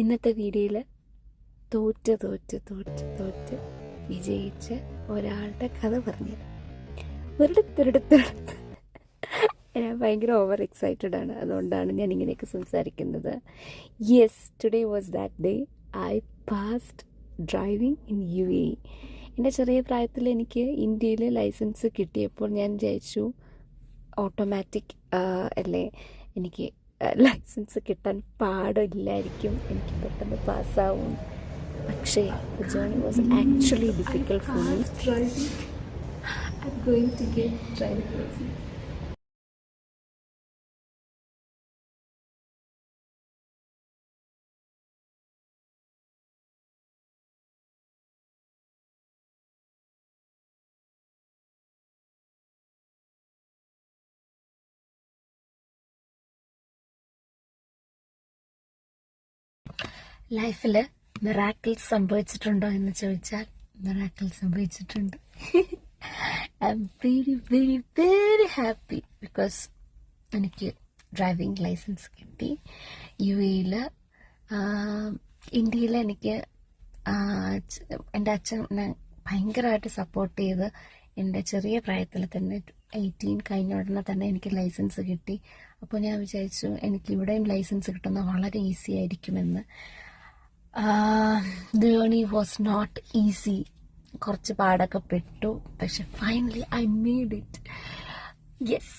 ഇന്നത്തെ വീഡിയോയിൽ തോറ്റ് വിജയിച്ച ഒരാളുടെ കഥ പറഞ്ഞത്. ഒരിടത്തൊരിടത്ത് ഞാൻ ഭയങ്കര ഓവർ എക്സൈറ്റഡ് ആണ്, അതുകൊണ്ടാണ് ഞാൻ ഇങ്ങനെയൊക്കെ സംസാരിക്കുന്നത്. Yes, today was that day. I passed driving in UAE. എൻ്റെ ചെറിയ പ്രായത്തിൽ എനിക്ക് ഇന്ത്യയിൽ ലൈസൻസ് കിട്ടിയപ്പോൾ ഞാൻ വിചാരിച്ചു ഓട്ടോമാറ്റിക് അല്ലേ, എനിക്ക് ലൈസൻസ് കിട്ടാൻ പാടില്ലായിരിക്കും, എനിക്ക് പെട്ടെന്ന് പാസ്സാവും. പക്ഷേ the journey was actually difficult for me. I'm going to get driving license. ലൈഫിൽ മിറാക്കിൾസ് സംഭവിച്ചിട്ടുണ്ടോ എന്ന് ചോദിച്ചാൽ മിറാക്കിൾസ് സംഭവിച്ചിട്ടുണ്ട്. I am very very very happy because എനിക്ക് ഡ്രൈവിംഗ് ലൈസൻസ് കിട്ടി. UAE-ൽ ഇന്ത്യയിൽ എനിക്ക് എൻ്റെ അച്ഛനെ ഭയങ്കരമായിട്ട് സപ്പോർട്ട് ചെയ്ത് എൻ്റെ ചെറിയ പ്രായത്തിൽ തന്നെ 18 കഴിഞ്ഞ ഉടനെ തന്നെ എനിക്ക് ലൈസൻസ് കിട്ടി. അപ്പോൾ ഞാൻ വിചാരിച്ചു എനിക്ക് ഇവിടെയും ലൈസൻസ് കിട്ടുന്നത് വളരെ ഈസി ആയിരിക്കുമെന്ന്. The journey was not easy. കുറച്ച് പാടൊക്കെ പെട്ടു, പക്ഷെ finally I made it. Yes,